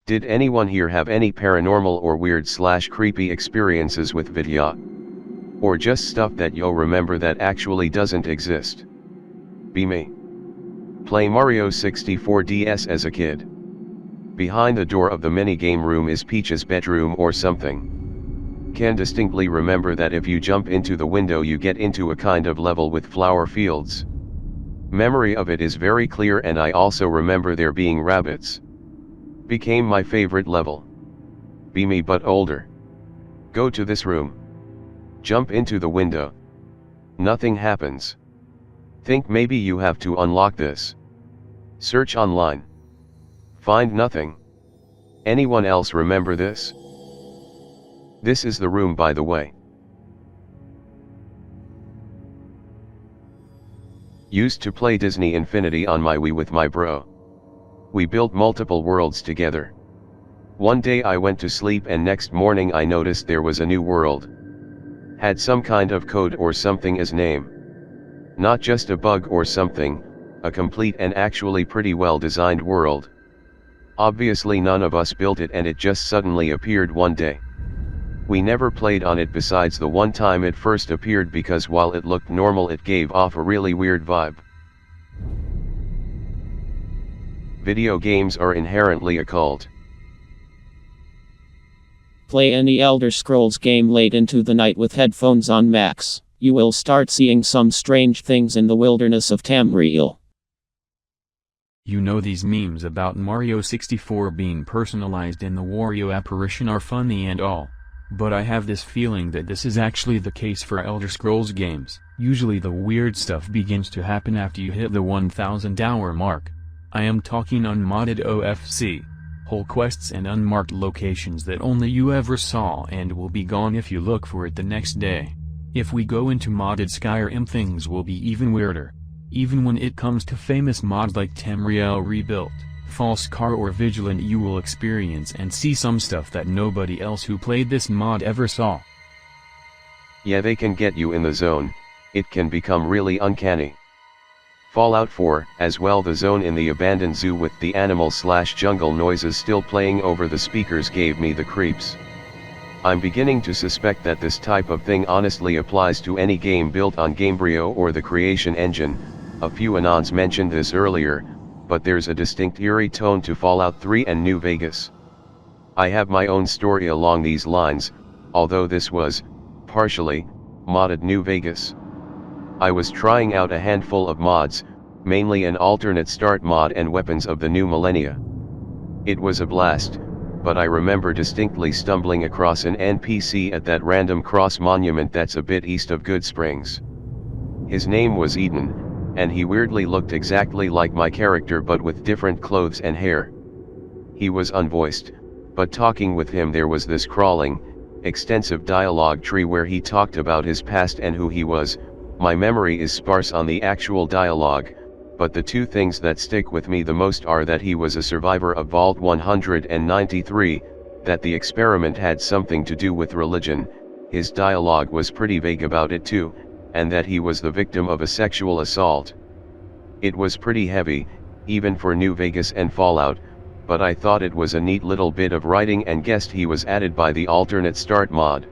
Did anyone here have any paranormal or weird/creepy experiences with Vidya? Or just stuff that you'll remember that actually doesn't exist? Be me. Play Mario 64 DS as a kid. Behind the door of the minigame room is Peach's bedroom or something. Can distinctly remember that if you jump into the window you get into a kind of level with flower fields. Memory of it is very clear, and I also remember there being rabbits. Became my favorite level. Be me but older. Go to this room. Jump into the window. Nothing happens. Think maybe you have to unlock this. Search online. Find nothing. Anyone else remember this? This is the room, by the way. Used to play Disney Infinity on my Wii with my bro. We built multiple worlds together. One day I went to sleep and next morning I noticed there was a new world. Had some kind of code or something as name. Not just a bug or something, a complete and actually pretty well designed world. Obviously none of us built it and it just suddenly appeared one day. We never played on it besides the one time it first appeared, because while it looked normal it gave off a really weird vibe. Video games are inherently occult. Play any Elder Scrolls game late into the night with headphones on max. You will start seeing some strange things in the wilderness of Tamriel. You know, these memes about Mario 64 being personalized in the Wario apparition are funny and all. But I have this feeling that this is actually the case for Elder Scrolls games. Usually the weird stuff begins to happen after you hit the 1000 hour mark. I am talking unmodded OFC. Whole quests and unmarked locations that only you ever saw and will be gone if you look for it the next day. If we go into modded Skyrim, things will be even weirder. Even when it comes to famous mods like Tamriel Rebuilt, False Car or Vigilant, you will experience and see some stuff that nobody else who played this mod ever saw. Yeah, they can get you in the zone. It can become really uncanny. Fallout 4, as well, the zone in the abandoned zoo with the animal/jungle noises still playing over the speakers gave me the creeps. I'm beginning to suspect that this type of thing honestly applies to any game built on Gamebryo or the Creation Engine. A few Anons mentioned this earlier, but there's a distinct eerie tone to Fallout 3 and New Vegas. I have my own story along these lines, although this was, partially, modded New Vegas. I was trying out a handful of mods, mainly an alternate start mod and weapons of the new millennia. It was a blast, but I remember distinctly stumbling across an NPC at that random cross monument that's a bit east of Good Springs. His name was Eden, and he weirdly looked exactly like my character but with different clothes and hair. He was unvoiced, but talking with him there was this crawling, extensive dialogue tree where he talked about his past and who he was. My memory is sparse on the actual dialogue, but the two things that stick with me the most are that he was a survivor of Vault 193, that the experiment had something to do with religion, his dialogue was pretty vague about it too, and that he was the victim of a sexual assault. It was pretty heavy, even for New Vegas and Fallout, but I thought it was a neat little bit of writing and guessed he was added by the alternate start mod.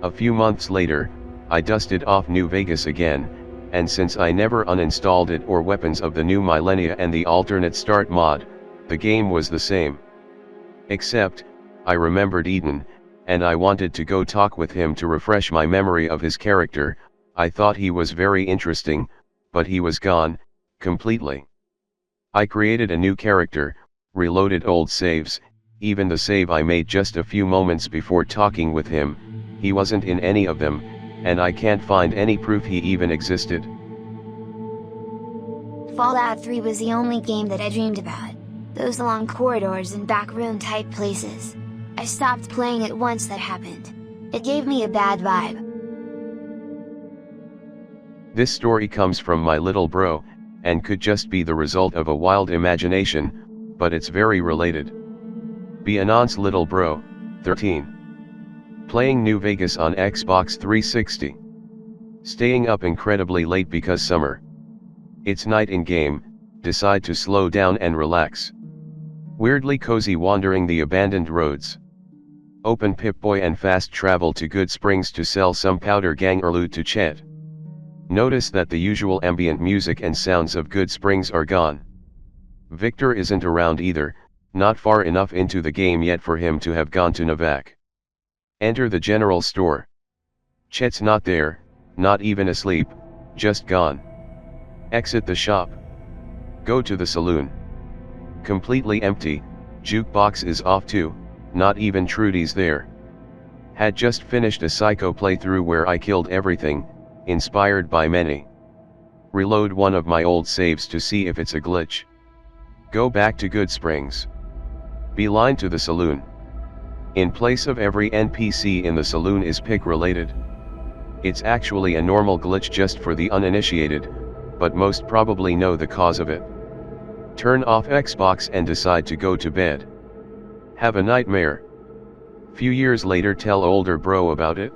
A few months later, I dusted off New Vegas again, and since I never uninstalled it or weapons of the new millennia and the alternate start mod, the game was the same. Except, I remembered Eden, and I wanted to go talk with him to refresh my memory of his character. I thought he was very interesting, but he was gone, completely. I created a new character, reloaded old saves, even the save I made just a few moments before talking with him, he wasn't in any of them, and I can't find any proof he even existed. Fallout 3 was the only game that I dreamed about. Those long corridors and backroom type places. I stopped playing it once that happened. It gave me a bad vibe. This story comes from my little bro, and could just be the result of a wild imagination, but it's very related. Be Anon's little bro, 13. Playing New Vegas on Xbox 360. Staying up incredibly late because summer. It's night in game, decide to slow down and relax. Weirdly cozy wandering the abandoned roads. Open Pip-Boy and fast travel to Good Springs to sell some powder gang or loot to Chet. Notice that the usual ambient music and sounds of Good Springs are gone. Victor isn't around either, not far enough into the game yet for him to have gone to Navak. Enter the general store. Chet's not there, not even asleep, just gone. Exit the shop. Go to the saloon. Completely empty, jukebox is off too, not even Trudy's there. Had just finished a psycho playthrough where I killed everything, inspired by many. Reload one of my old saves to see if it's a glitch. Go back to Good Springs. Beeline to the saloon. In place of every NPC in the saloon is pick related. It's actually a normal glitch just for the uninitiated, but most probably know the cause of it. Turn off Xbox and decide to go to bed. Have a nightmare. Few years later tell older bro about it.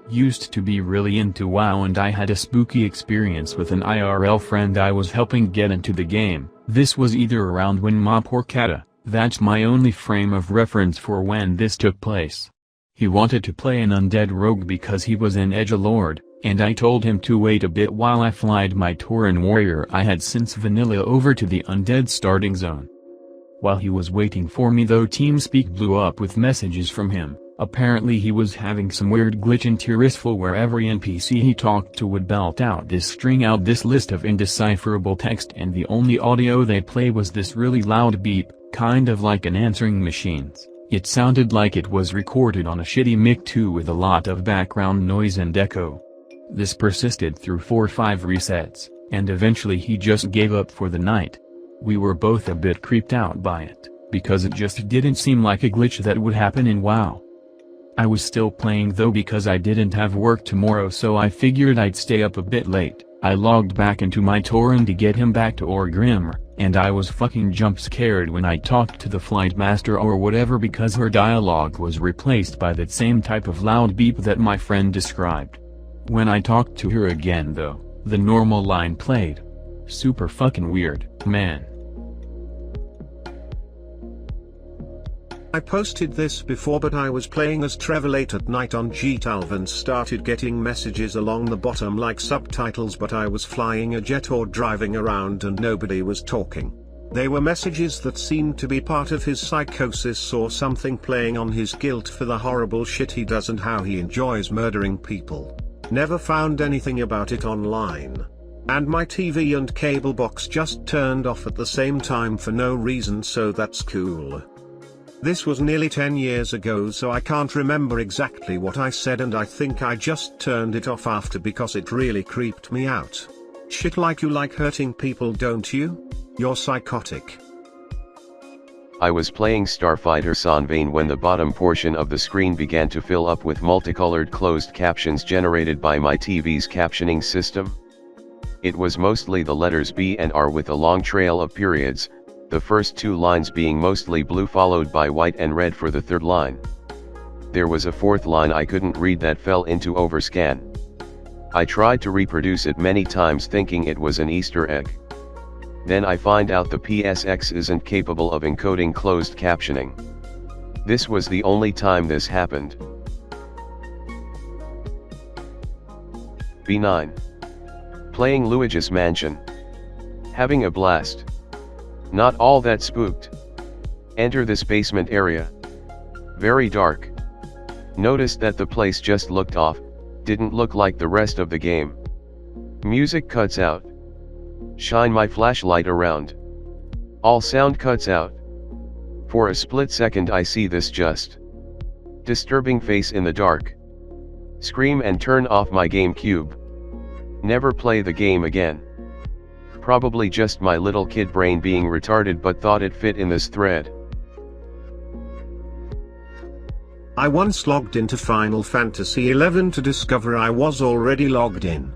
Used to be really into WoW and I had a spooky experience with an IRL friend I was helping get into the game. This was either around when Mop or Kata, that's my only frame of reference for when this took place. He wanted to play an undead rogue because he was an edgelord, and I told him to wait a bit while I flied my Tauren warrior I had since vanilla over to the undead starting zone. While he was waiting for me though TeamSpeak blew up with messages from him. Apparently he was having some weird glitch in Tirisful where every NPC he talked to would belt out this list of indecipherable text and the only audio they play was this really loud beep, kind of like an answering machine's. It sounded like it was recorded on a shitty mic too with a lot of background noise and echo. This persisted through 4 or 5 resets, and eventually he just gave up for the night. We were both a bit creeped out by it, because it just didn't seem like a glitch that would happen in WoW. I was still playing though because I didn't have work tomorrow so I figured I'd stay up a bit late. I logged back into my Tauren to get him back to Orgrimmar, and I was fucking jump scared when I talked to the flight master or whatever because her dialogue was replaced by that same type of loud beep that my friend described. When I talked to her again though, the normal line played. Super fucking weird, man. I posted this before but I was playing as Trevor late at night on GTalv and started getting messages along the bottom like subtitles but I was flying a jet or driving around and nobody was talking. They were messages that seemed to be part of his psychosis or something playing on his guilt for the horrible shit he does and how he enjoys murdering people. Never found anything about it online. And my TV and cable box just turned off at the same time for no reason so that's cool. This was nearly 10 years ago so I can't remember exactly what I said and I think I just turned it off after because it really creeped me out. Shit like you like hurting people don't you? You're psychotic. I was playing Starfighter Sonvane when the bottom portion of the screen began to fill up with multicolored closed captions generated by my TV's captioning system. It was mostly the letters B and R with a long trail of periods, the first 2 lines being mostly blue followed by white and red for the 3rd line. There was a 4th line I couldn't read that fell into overscan. I tried to reproduce it many times thinking it was an Easter egg. Then I find out the PSX isn't capable of encoding closed captioning. This was the only time this happened. B9. Playing Luigi's Mansion. Having a blast. Not all that spooked. Enter this basement area. Very dark. Noticed that the place just looked off, didn't look like the rest of the game. Music cuts out. Shine my flashlight around. All sound cuts out. For a split second I see this just disturbing face in the dark. Scream and turn off my GameCube. Never play the game again. Probably just my little kid brain being retarded but thought it fit in this thread. I once logged into Final Fantasy XI to discover I was already logged in.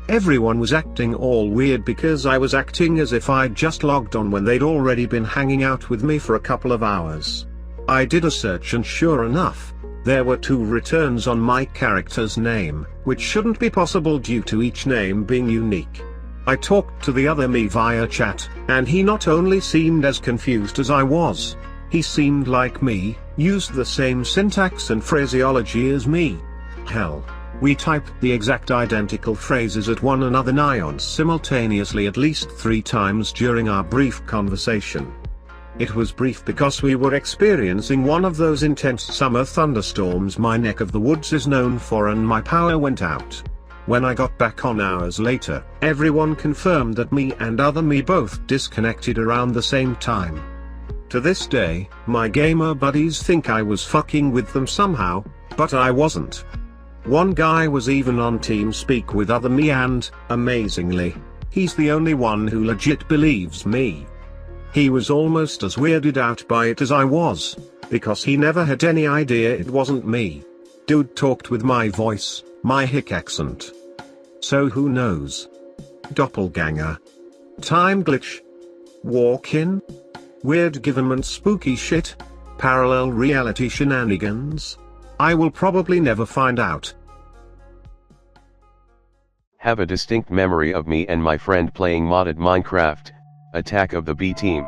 Everyone was acting all weird because I was acting as if I'd just logged on when they'd already been hanging out with me for a couple of hours. I did a search and sure enough, there were 2 returns on my character's name, which shouldn't be possible due to each name being unique. I talked to the other me via chat, and he not only seemed as confused as I was, he seemed like me, used the same syntax and phraseology as me. Hell, we typed the exact identical phrases at one another nigh simultaneously at least 3 times during our brief conversation. It was brief because we were experiencing one of those intense summer thunderstorms my neck of the woods is known for, and my power went out. When I got back on hours later, everyone confirmed that me and other me both disconnected around the same time. To this day, my gamer buddies think I was fucking with them somehow, but I wasn't. One guy was even on TeamSpeak with other me, and, amazingly, he's the only one who legit believes me. He was almost as weirded out by it as I was, because he never had any idea it wasn't me. Dude talked with my voice, my hick accent. So who knows? Doppelganger. Time glitch. Walk-in? Weird government spooky shit? Parallel reality shenanigans? I will probably never find out. Have a distinct memory of me and my friend playing modded Minecraft, Attack of the B Team.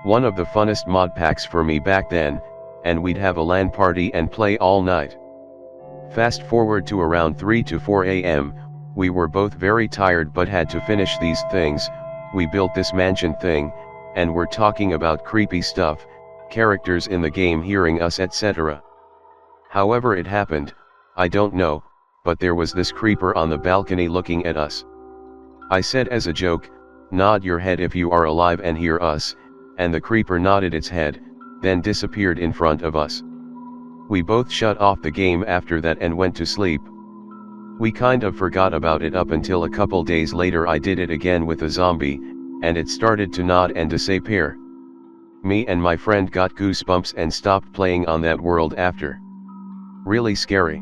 One of the funnest mod packs for me back then, and we'd have a LAN party and play all night. Fast forward to around 3 to 4 AM, we were both very tired but had to finish these things. We built this mansion thing, and were talking about creepy stuff, characters in the game hearing us, etc. However it happened, I don't know, but there was this creeper on the balcony looking at us. I said as a joke, "Nod your head if you are alive and hear us," and the creeper nodded its head, then disappeared in front of us. We both shut off the game after that and went to sleep. We kind of forgot about it up until a couple days later. I did it again with a zombie, and it started to nod and disappear. Me and my friend got goosebumps and stopped playing on that world after. Really scary.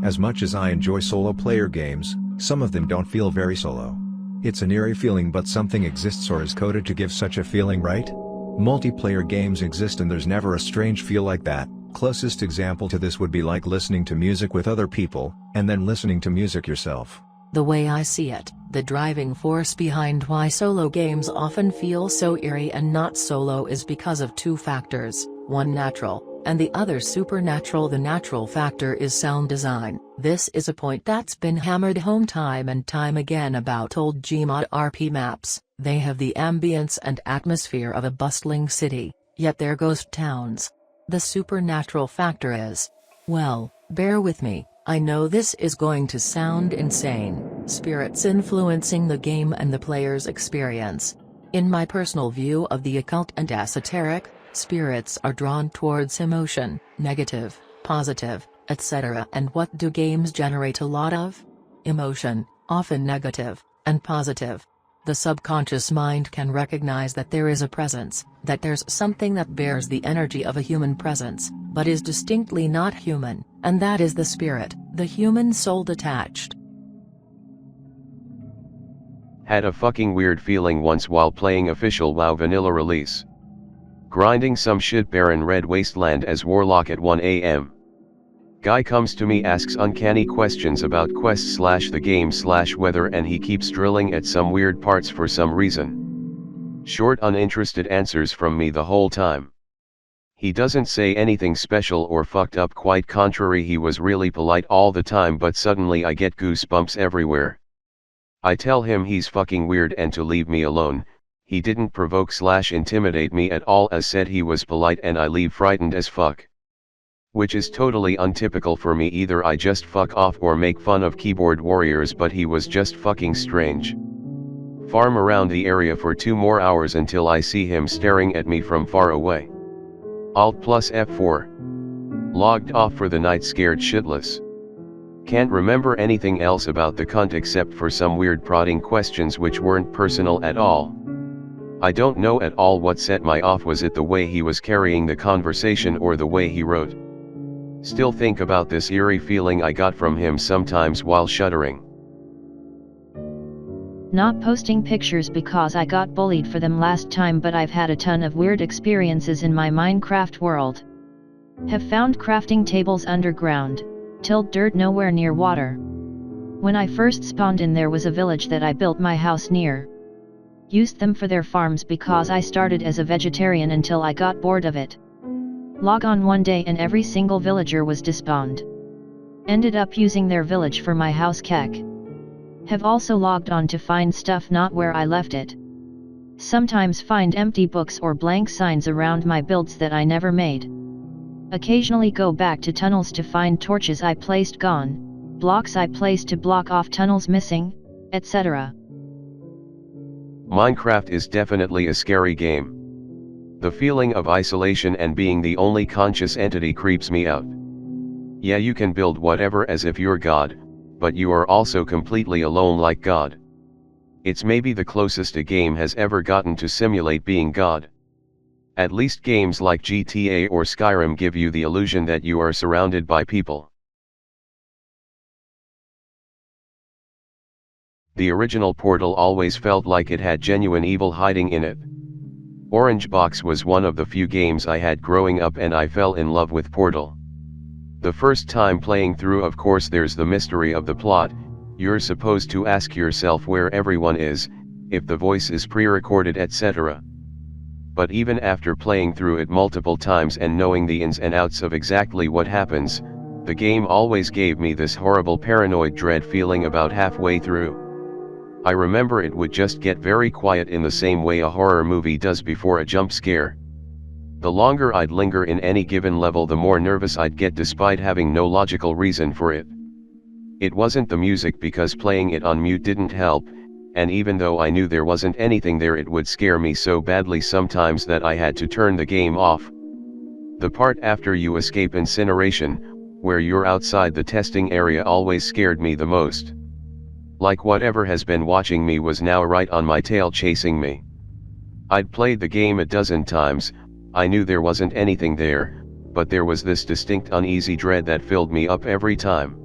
As much as I enjoy solo player games, some of them don't feel very solo. It's an eerie feeling, but something exists or is coded to give such a feeling, right? Multiplayer games exist and there's never a strange feel like that. Closest example to this would be like listening to music with other people, and then listening to music yourself. The way I see it, the driving force behind why solo games often feel so eerie and not solo is because of 2 factors, one natural, and the other supernatural. The natural factor is sound design. This is a point that's been hammered home time and time again about old Gmod RP maps. They have the ambience and atmosphere of a bustling city, yet they're ghost towns. The supernatural factor is, well, bear with me, I know this is going to sound insane, spirits influencing the game and the player's experience. In my personal view of the occult and esoteric, spirits are drawn towards emotion, negative, positive, etc. And what do games generate a lot of? Emotion, often negative, and positive. The subconscious mind can recognize that there is a presence, that there's something that bears the energy of a human presence, but is distinctly not human, and that is the spirit, the human soul detached. Had a fucking weird feeling once while playing official WoW vanilla release. Grinding some shit barren red wasteland as warlock at 1 AM. Guy comes to me, asks uncanny questions about quests / the game / weather, and he keeps drilling at some weird parts for some reason. Short uninterested answers from me the whole time. He doesn't say anything special or fucked up, quite contrary, he was really polite all the time, but suddenly I get goosebumps everywhere. I tell him he's fucking weird and to leave me alone. He didn't provoke / intimidate me at all, as said he was polite, and I leave frightened as fuck. Which is totally untypical for me. Either I just fuck off or make fun of keyboard warriors, but he was just fucking strange. Farm around the area for 2 more hours until I see him staring at me from far away. Alt plus F4. Logged off for the night, scared shitless. Can't remember anything else about the cunt except for some weird prodding questions which weren't personal at all. I don't know at all what set my off. Was it the way he was carrying the conversation or the way he wrote? Still think about this eerie feeling I got from him sometimes while shuddering. Not posting pictures because I got bullied for them last time, but I've had a ton of weird experiences in my Minecraft world. Have found crafting tables underground, tilled dirt nowhere near water. When I first spawned in, there was a village that I built my house near. Used them for their farms because I started as a vegetarian until I got bored of it. Log on one day and every single villager was despawned. Ended up using their village for my house kek. Have also logged on to find stuff not where I left it. Sometimes find empty books or blank signs around my builds that I never made. Occasionally go back to tunnels to find torches I placed gone, blocks I placed to block off tunnels missing, etc. Minecraft is definitely a scary game. The feeling of isolation and being the only conscious entity creeps me out. Yeah, you can build whatever as if you're God, but you are also completely alone like God. It's maybe the closest a game has ever gotten to simulate being God. At least games like GTA or Skyrim give you the illusion that you are surrounded by people. The original Portal always felt like it had genuine evil hiding in it. Orange Box was one of the few games I had growing up and I fell in love with Portal. The first time playing through, of course, there's the mystery of the plot. You're supposed to ask yourself where everyone is, if the voice is pre-recorded, etc. But even after playing through it multiple times and knowing the ins and outs of exactly what happens, the game always gave me this horrible paranoid dread feeling about halfway through. I remember it would just get very quiet in the same way a horror movie does before a jump scare. The longer I'd linger in any given level, the more nervous I'd get despite having no logical reason for it. It wasn't the music, because playing it on mute didn't help, and even though I knew there wasn't anything there, it would scare me so badly sometimes that I had to turn the game off. The part after you escape incineration, where you're outside the testing area, always scared me the most. Like whatever has been watching me was now right on my tail chasing me. I'd played the game a dozen times, I knew there wasn't anything there, but there was this distinct uneasy dread that filled me up every time.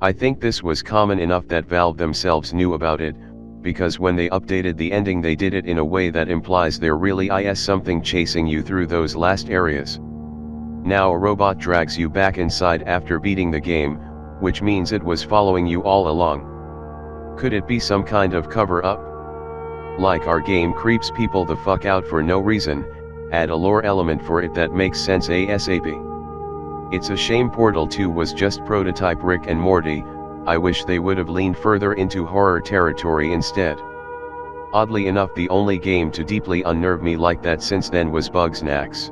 I think this was common enough that Valve themselves knew about it, because when they updated the ending they did it in a way that implies there really is something chasing you through those last areas. Now a robot drags you back inside after beating the game, which means it was following you all along. Could it be some kind of cover-up? Like our game creeps people the fuck out for no reason, add a lore element for it that makes sense ASAP. It's a shame Portal 2 was just prototype Rick and Morty. I wish they would have leaned further into horror territory instead. Oddly enough, the only game to deeply unnerve me like that since then was Bugsnax.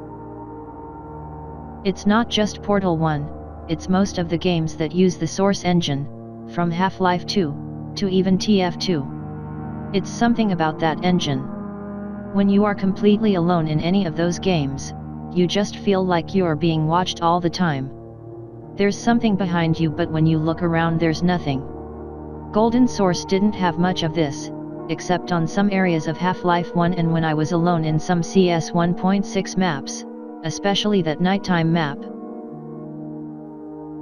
It's not just Portal 1, it's most of the games that use the Source engine, from Half-Life 2, to even TF2. It's something about that engine. When you are completely alone in any of those games, you just feel like you're being watched all the time. There's something behind you, but when you look around there's nothing. Golden Source didn't have much of this, except on some areas of Half-Life 1 and when I was alone in some CS 1.6 maps, especially that nighttime map.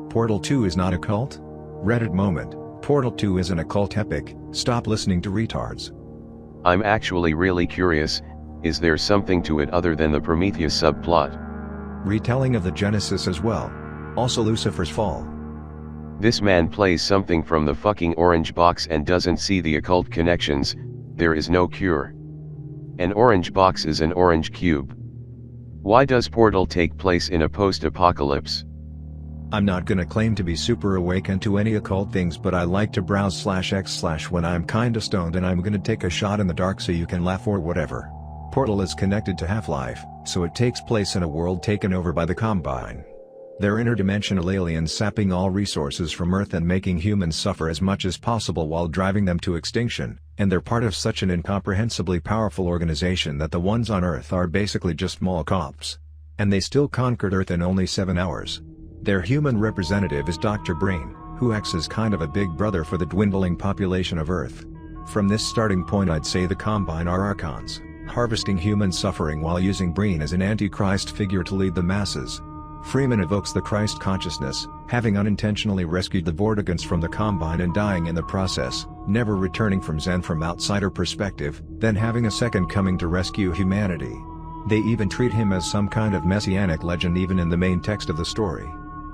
Portal 2 is not a cult? Reddit moment, Portal 2 is an occult epic, stop listening to retards. I'm actually really curious, is there something to it other than the Prometheus subplot? Retelling of the Genesis as well. Also Lucifer's fall. This man plays something from the fucking Orange Box and doesn't see the occult connections. There is no cure. An orange box is an orange cube. Why does Portal take place in a post-apocalypse? I'm not gonna claim to be super awakened to any occult things, but I like to browse /x/ when I'm kinda stoned and I'm gonna take a shot in the dark so you can laugh or whatever. Portal is connected to Half-Life, so it takes place in a world taken over by the Combine. They're interdimensional aliens sapping all resources from Earth and making humans suffer as much as possible while driving them to extinction, and they're part of such an incomprehensibly powerful organization that the ones on Earth are basically just mall cops. And they still conquered Earth in only 7 hours. Their human representative is Dr. Brain, who acts as kind of a big brother for the dwindling population of Earth. From this starting point, I'd say the Combine are Archons, harvesting human suffering while using Brain as an antichrist figure to lead the masses. Freeman evokes the Christ consciousness, having unintentionally rescued the Vortigans from the Combine and dying in the process, never returning from Zen from outsider perspective, then having a second coming to rescue humanity. They even treat him as some kind of messianic legend even in the main text of the story.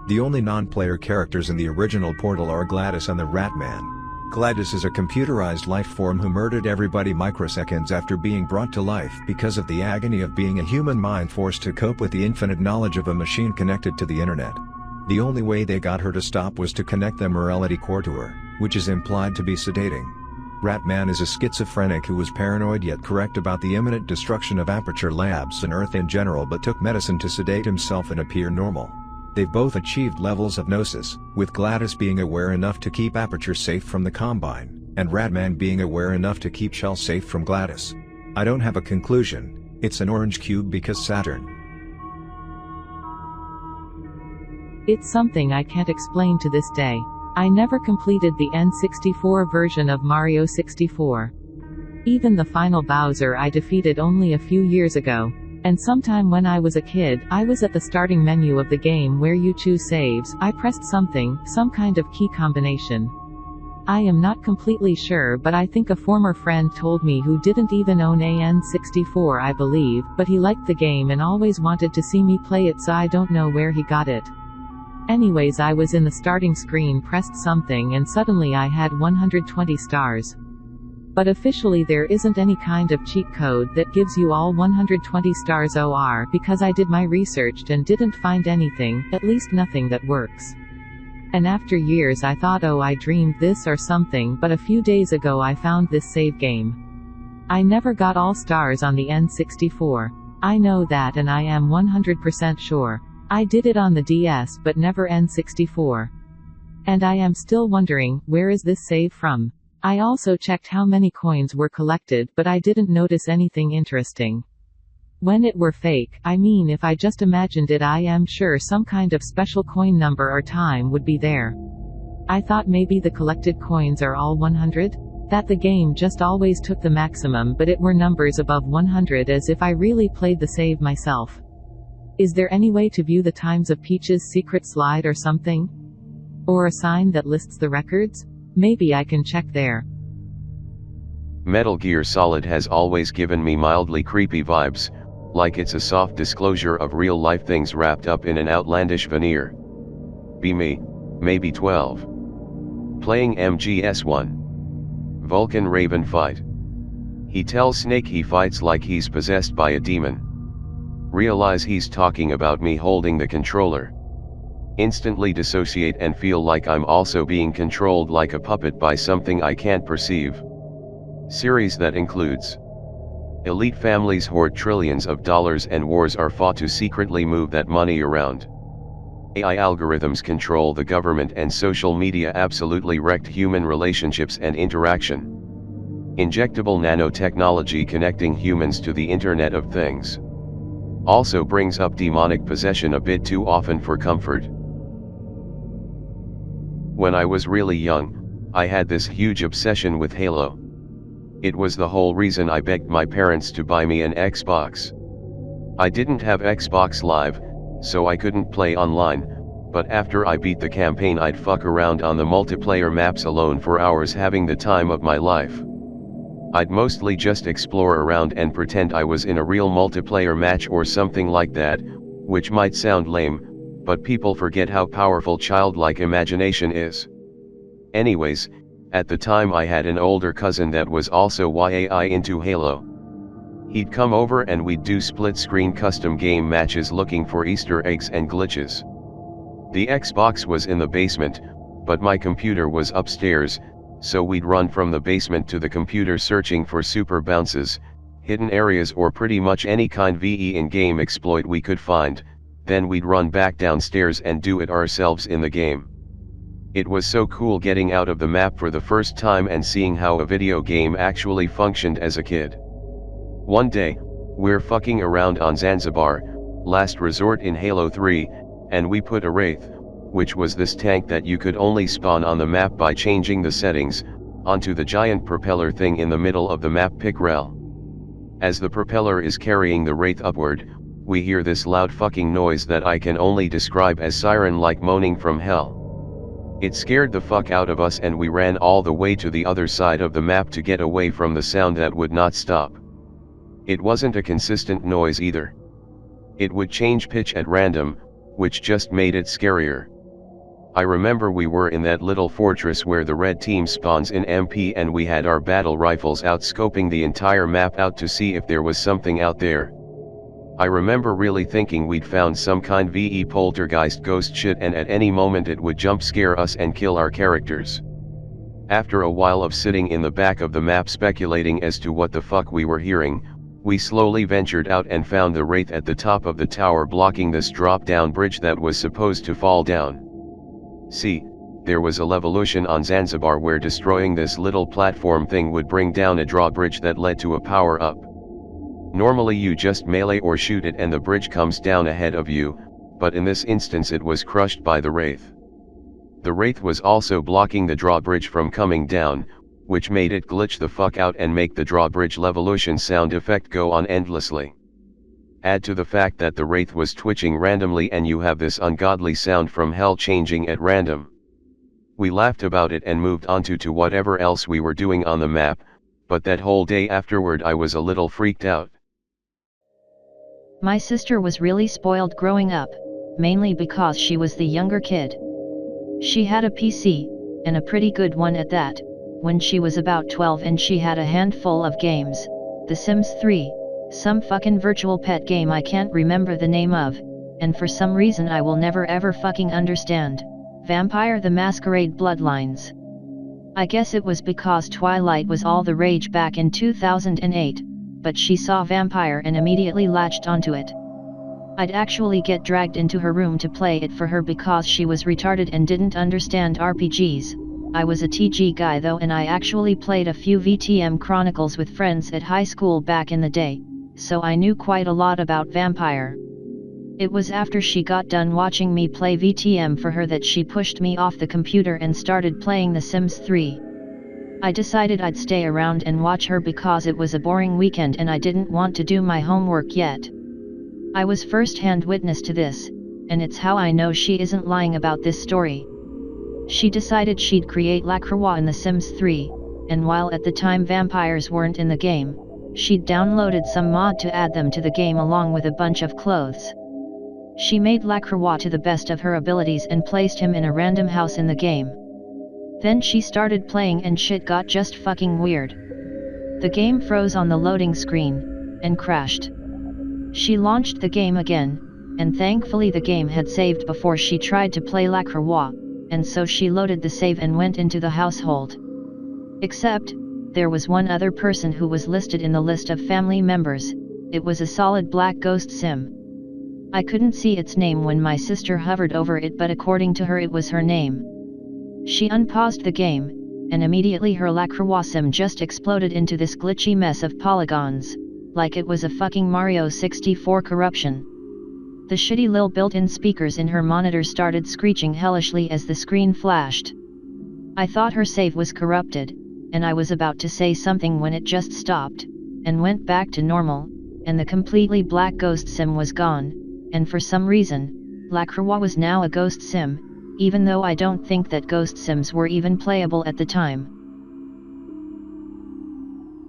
The only non-player characters in the original Portal are GLaDOS and the Ratman. GLaDOS is a computerized life form who murdered everybody microseconds after being brought to life because of the agony of being a human mind forced to cope with the infinite knowledge of a machine connected to the internet. The only way they got her to stop was to connect the morality core to her, which is implied to be sedating. Ratman is a schizophrenic who was paranoid yet correct about the imminent destruction of Aperture Labs and Earth in general, but took medicine to sedate himself and appear normal. They've both achieved levels of gnosis, with GLaDOS being aware enough to keep Aperture safe from the Combine, and Ratman being aware enough to keep Shell safe from GLaDOS. I don't have a conclusion. It's an orange cube because Saturn. It's something I can't explain to this day. I never completed the N64 version of Mario 64. Even the final Bowser I defeated only a few years ago. And sometime when I was a kid, I was at the starting menu of the game where you choose saves. I pressed something, some kind of key combination. I am not completely sure, but I think a former friend told me who didn't even own a N64, I believe, but he liked the game and always wanted to see me play it, so I don't know where he got it. Anyways, I was in the starting screen, pressed something, and suddenly I had 120 stars. But officially there isn't any kind of cheat code that gives you all 120 stars OR, because I did my research and didn't find anything, at least nothing that works. And after years I thought, oh, I dreamed this or something, but a few days ago I found this save game. I never got all stars on the N64. I know that, and I am 100% sure. I did it on the DS but never N64. And I am still wondering, where is this save from? I also checked how many coins were collected, but I didn't notice anything interesting. When it were fake, I mean if I just imagined it, I am sure some kind of special coin number or time would be there. I thought maybe the collected coins are all 100? That the game just always took the maximum, but it were numbers above 100, as if I really played the save myself. Is there any way to view the times of Peach's secret slide or something? Or a sign that lists the records? Maybe I can check there. Metal Gear Solid has always given me mildly creepy vibes, like it's a soft disclosure of real-life things wrapped up in an outlandish veneer. Be me, maybe 12. Playing MGS1. Vulcan Raven fight. He tells Snake he fights like he's possessed by a demon. Realize he's talking about me holding the controller. Instantly dissociate and feel like I'm also being controlled like a puppet by something I can't perceive. Series that includes: elite families hoard trillions of dollars and wars are fought to secretly move that money around. AI algorithms control the government and social media absolutely wrecked human relationships and interaction. Injectable nanotechnology connecting humans to the Internet of Things. Also brings up demonic possession a bit too often for comfort. When I was really young, I had this huge obsession with Halo. It was the whole reason I begged my parents to buy me an Xbox. I didn't have Xbox Live, so I couldn't play online, but after I beat the campaign I'd fuck around on the multiplayer maps alone for hours, having the time of my life. I'd mostly just explore around and pretend I was in a real multiplayer match or something like that, which might sound lame, but people forget how powerful childlike imagination is. Anyways, at the time I had an older cousin that was also YAI into Halo. He'd come over and we'd do split-screen custom game matches looking for Easter eggs and glitches. The Xbox was in the basement, but my computer was upstairs, so we'd run from the basement to the computer searching for super bounces, hidden areas, or pretty much any kind VE in-game exploit we could find. Then we'd run back downstairs and do it ourselves in the game. It was so cool getting out of the map for the first time and seeing how a video game actually functioned as a kid. One day, we're fucking around on Zanzibar, last resort in Halo 3, and we put a Wraith, which was this tank that you could only spawn on the map by changing the settings, onto the giant propeller thing in the middle of the map pickrel. As the propeller is carrying the Wraith upward, we hear this loud fucking noise that I can only describe as siren-like moaning from hell. It scared the fuck out of us and we ran all the way to the other side of the map to get away from the sound that would not stop. It wasn't a consistent noise either. It would change pitch at random, which just made it scarier. I remember we were in that little fortress where the red team spawns in MP and we had our battle rifles out scoping the entire map out to see if there was something out there. I remember really thinking we'd found some kind VE poltergeist ghost shit and at any moment it would jump scare us and kill our characters. After a while of sitting in the back of the map speculating as to what the fuck we were hearing, we slowly ventured out and found the wraith at the top of the tower blocking this drop-down bridge that was supposed to fall down. See, there was a levolution on Zanzibar where destroying this little platform thing would bring down a drawbridge that led to a power-up. Normally you just melee or shoot it and the bridge comes down ahead of you, but in this instance it was crushed by the wraith. The wraith was also blocking the drawbridge from coming down, which made it glitch the fuck out and make the drawbridge levolution sound effect go on endlessly. Add to the fact that the wraith was twitching randomly and you have this ungodly sound from hell changing at random. We laughed about it and moved on to whatever else we were doing on the map, but that whole day afterward I was a little freaked out. My sister was really spoiled growing up, mainly because she was the younger kid. She had a PC, and a pretty good one at that, when she was about 12 and she had a handful of games, The Sims 3, some fucking virtual pet game I can't remember the name of, and for some reason I will never ever fucking understand, Vampire the Masquerade Bloodlines. I guess it was because Twilight was all the rage back in 2008, but she saw Vampire and immediately latched onto it. I'd actually get dragged into her room to play it for her because she was retarded and didn't understand RPGs. I was a TG guy though, and I actually played a few VTM Chronicles with friends at high school back in the day, so I knew quite a lot about Vampire. It was after she got done watching me play VTM for her that she pushed me off the computer and started playing The Sims 3. I decided I'd stay around and watch her because it was a boring weekend and I didn't want to do my homework yet. I was first-hand witness to this, and it's how I know she isn't lying about this story. She decided she'd create Lacroix in The Sims 3, and while at the time vampires weren't in the game, she'd downloaded some mod to add them to the game along with a bunch of clothes. She made Lacroix to the best of her abilities and placed him in a random house in the game. Then she started playing and shit got just fucking weird. The game froze on the loading screen, and crashed. She launched the game again, and thankfully the game had saved before she tried to play Lacroix, and so she loaded the save and went into the household. Except, there was one other person who was listed in the list of family members. It was a solid black ghost sim. I couldn't see its name when my sister hovered over it, but according to her it was her name. She unpaused the game, and immediately her Lacroix sim just exploded into this glitchy mess of polygons, like it was a fucking Mario 64 corruption. The shitty lil built-in speakers in her monitor started screeching hellishly as the screen flashed. I thought her save was corrupted, and I was about to say something when it just stopped, and went back to normal, and the completely black ghost sim was gone, and for some reason, Lacroix was now a ghost sim, even though I don't think that ghost sims were even playable at the time.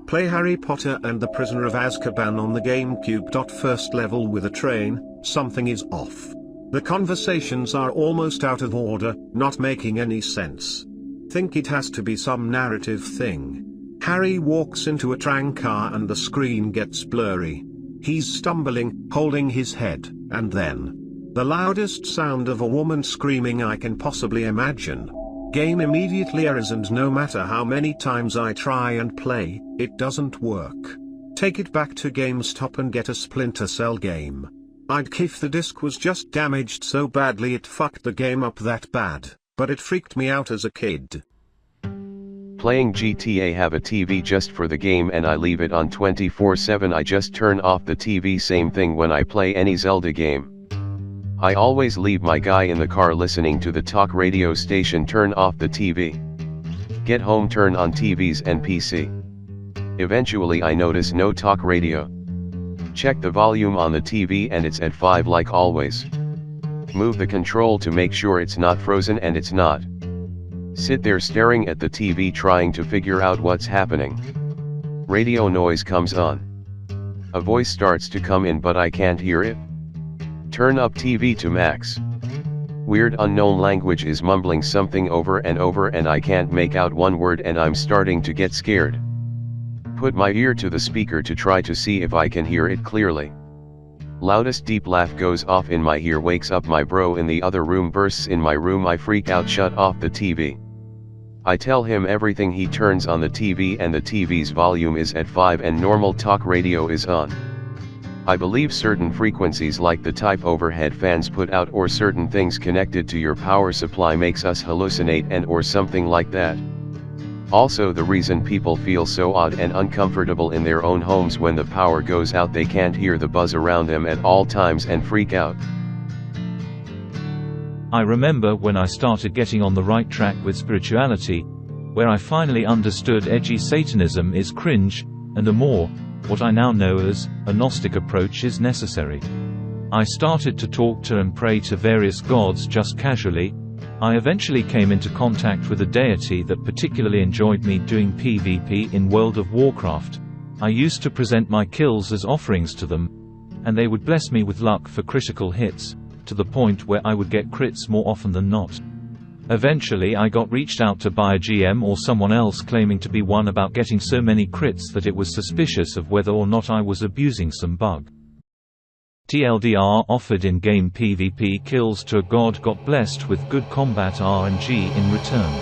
Play Harry Potter and the Prisoner of Azkaban on the GameCube. First level with a train, something is off. The conversations are almost out of order, not making any sense. Think it has to be some narrative thing. Harry walks into a train car and the screen gets blurry. He's stumbling, holding his head, and then the loudest sound of a woman screaming I can possibly imagine. Game immediately errors, and no matter how many times I try and play, it doesn't work. Take it back to GameStop and get a Splinter Cell game. I'd if the disc was just damaged so badly it fucked the game up that bad, but it freaked me out as a kid. Playing GTA. Have a TV just for the game and I leave it on 24/7. I just turn off the TV. Same thing when I play any Zelda game. I always leave my guy in the car listening to the talk radio station. Turn off the TV. Get home, turn on TVs and PC. Eventually I notice no talk radio. Check the volume on the TV and it's at 5 like always. Move the control to make sure it's not frozen, and it's not. Sit there staring at the TV trying to figure out what's happening. Radio noise comes on. A voice starts to come in but I can't hear it. Turn up TV to max. Weird unknown language is mumbling something over and over and I can't make out one word and I'm starting to get scared. Put my ear to the speaker to try to see if I can hear it clearly. Loudest deep laugh goes off in my ear, wakes up my bro in the other room, bursts in my room, I freak out, shut off the TV. I tell him everything, he turns on the TV and the TV's volume is at 5 and normal talk radio is on. I believe certain frequencies like the type overhead fans put out or certain things connected to your power supply makes us hallucinate and or something like that. Also the reason people feel so odd and uncomfortable in their own homes when the power goes out, they can't hear the buzz around them at all times and freak out. I remember when I started getting on the right track with spirituality, where I finally understood edgy Satanism is cringe, and a more, what I now know as, a Gnostic approach is necessary. I started to talk to and pray to various gods just casually. I eventually came into contact with a deity that particularly enjoyed me doing PvP in World of Warcraft. I used to present my kills as offerings to them, and they would bless me with luck for critical hits, to the point where I would get crits more often than not. Eventually I got reached out to by a GM or someone else claiming to be one about getting so many crits that it was suspicious of whether or not I was abusing some bug. TLDR offered in-game PvP kills to a god, got blessed with good combat RNG in return.